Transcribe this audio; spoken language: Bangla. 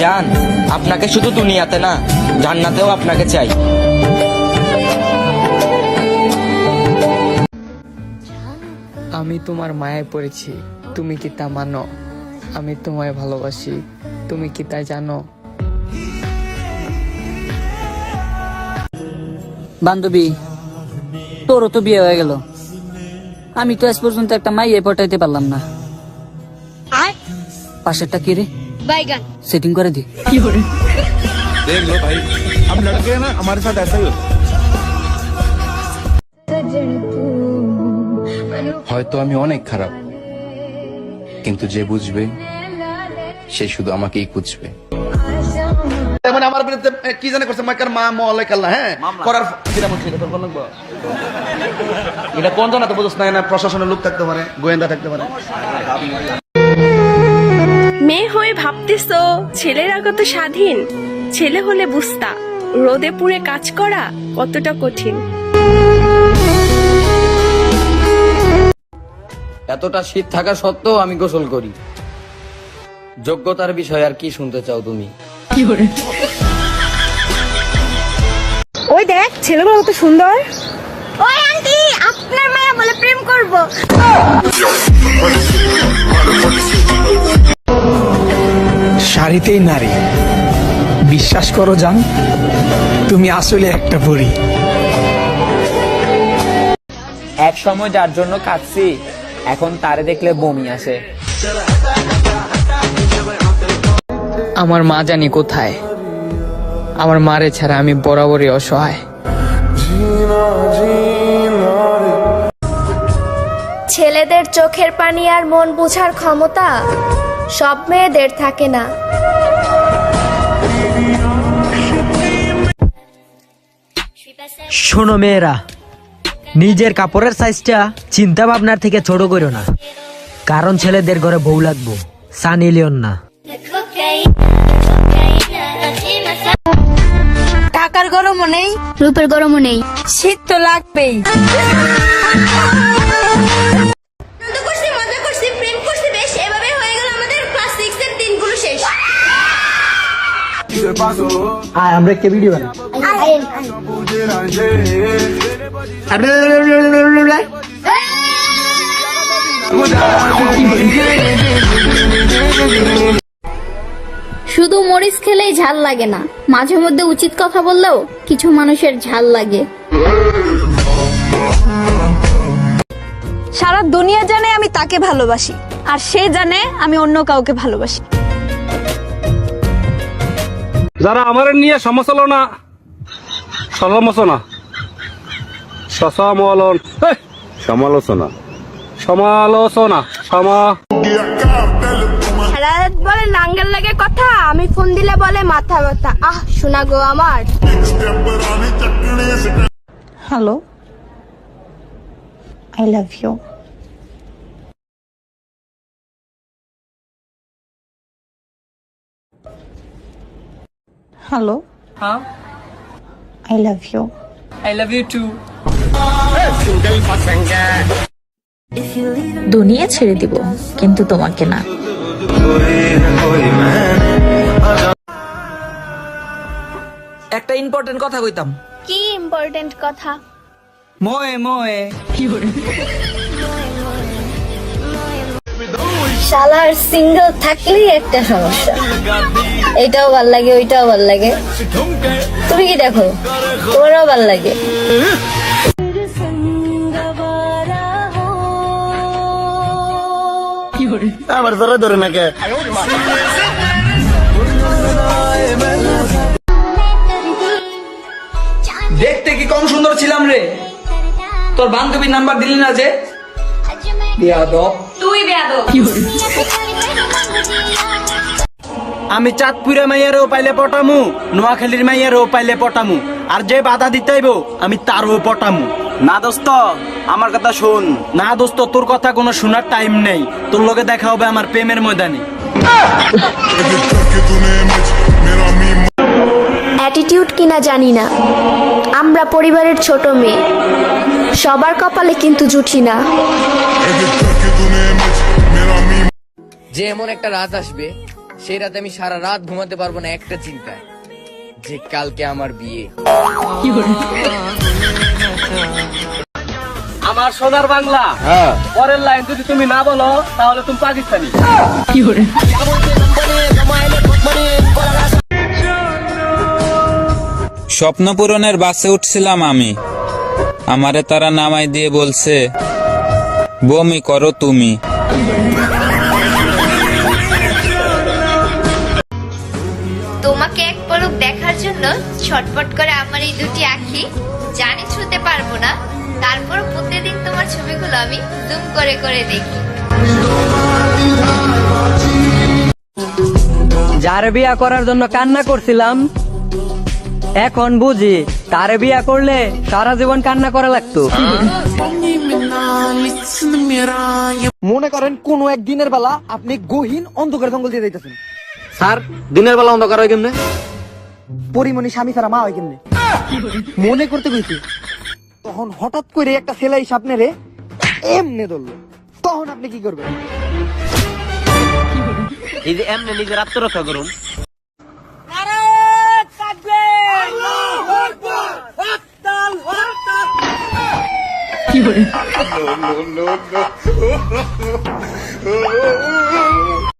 জান, আপনাকে শুধু দুনিয়াতে না, জান্নাতেও আপনাকে চাই। আমি তোমার মায়ায় পড়েছি, তুমি কি তা মানো? আমি তোমায় ভালোবাসি, তুমি কি তা জানো? বান্ধবী, তোরও তো বিয়ে হয়ে গেল, আমি তো আজ পর্যন্ত একটা মাইয়ে পটাইতে পারলাম না। পাশেরটা কি রে? বাইগান সেটিং করে দি। देख लो भाई, हम लड़के हैं ना, हमारे साथ ऐसा ही होता है। হয়তো আমি অনেক খারাপ, কিন্তু যে বুঝবে সে শুধু আমাকেই খুঁজবে। মানে আমার বিরুদ্ধে কি জানে করছে মাইকার মা মলাইক আল্লাহ, হ্যাঁ করার এটা কোন জানা তো বুঝছ না, প্রশাসনের লোক থাকতে পারে, গোয়েন্দা থাকতে পারে। মেয়ে হয়ে ভাবতেছো ছেলেরা কত স্বাধীন, ছেলে হলে বুঝতা রোদে পুড়ে কাজ করা কতটা কঠিন। এতটা শীত থাকা সত্ত্বেও আমি গোসল করি। যোগ্যতার বিষয় আর কি শুনতে চাও তুমি? ওই দেখ ছেলেগুলো কত সুন্দর। ওই আন্টি, আপনার মায়া বলে প্রেম করব। শাড়িতেই নারী, বিশ্বাস করো জান, তুমি আসলে একটা পরী। এক সময় যার জন্য কাঁদছি, এখন তারে দেখলে বমি আসে। আমার মা জানি কোথায়, আমার মারে ছাড়া আমি বরাবরই অসহায়। ছেলেদের চোখের পানি আর মন বোঝার ক্ষমতা সব মেয়েদের থাকে না। শোনো মেয়েরা, নিজের কাপড়ের সাইজটা চিন্তা ভাবনার থেকে ছোট করো না, কারণ ছেলেদের ঘরে বউ লাগবো, সানি লিওন না। টাকার গরমও নেই, রূপের গরমও নেই, শীত তো লাগবেই। আমরা একটা ভিডিও বানাই। শুধু মরিচ খেলেই ঝাল লাগে না, মাঝে মধ্যে উচিত কথা বললেও কিছু মানুষের ঝাল লাগে। সারা দুনিয়া জানে আমি তাকে ভালোবাসি, আর সে জানে আমি অন্য কাউকে ভালোবাসি। যারা আমার নিয়ে সমালোচনা সমালোচনা সমালোচনা সমালোচনা সারা রাত বলে নাঙ্গেল লাগে কথা, আমি ফোন দিলে বলে মাথা ব্যথা। আহ শোনা গো আমার। Hello, I love you. Hello, হ্যাঁ, I love you. I love you too. দুনিয়া ছেড়ে দিব, কিন্তু তোমাকে না। একটা ইম্পর্টেন্ট কথা কইতাম। কি ইম্পর্টেন্ট কথা? মোয়ে মোয়ে শালার সিঙ্গেল থাকলেই একটা সমস্যা, এটাও ভাল লাগে ওইটাও ভাল লাগে। তুমি কি দেখো, তোমারও ভাল লাগে। আমার ধরে ধরে নাকি দেখতে কি কম সুন্দর ছিলাম রে? তোর বান্ধবীর নাম্বার দিলি না যে? বেয়াদব। তুই বেয়াদব। আমি চাঁদপুরে মাইয়ারও পাইলে পটামু, নোয়াখালীর মাইয়ারও পাইলে পটামু, আর যে বাধা দিতেইব আমি তারও পটামু। না দোস্ত, আমার কথা শুন। না দোস্ত, তোর কথা কোনো শোনার টাইম নেই, তোর লগে দেখা হবে আমার প্রেমের ময়দানে। অ্যাটিটিউড কিনা জানি না, আমরা পরিবারের ছোট মেয়ে, সবার কপালে কিন্তু জুটি না। যে এমন একটা রাত আসবে সেই রাতে আমি সারা রাত ঘুমাতে পারবো না একটা চিন্তায়, যে কালকে আমার বিয়ে। আমার সোনার বাংলা পরের লাইন যদি তুমি না বলো তাহলে তুমি পাকিস্তানি। স্বপ্ন পূরণের বাসে উঠছিলাম আমি, আমারে তারা নামাই দিয়ে বলছে বমি করো তুমি। তোমাকে এক পলক দেখার জন্য ছটফট করে আমার এই দুটি আঁখি, জানি ছুতে পারবো না, তারপর প্রতিদিন তোমার ছবিগুলো আমি জুম করে করে দেখি। যার বিয়া করার জন্য কান্না করছিলাম, এখন বুঝি তারে বিয়া করলে সারা জীবন কান্না করা লাগতো। মনে করেন কোন এক দিনের বেলা আপনি গহীন অন্ধকার জঙ্গল দিয়ে যাইতেছেন। স্যার দিনের বেলা অন্ধকার হয় কেমনে? পরিমণি স্বামী ছাড়া মা হয় কেমনে? মনে করতে কইছি, তখন হঠাৎ করে একটা সেলাই সাপনেরে এমনে ধরলো, তখন আপনি কি করবেন? এই যে এমনি নিজের আত্মরক্ষা করুন। কি করে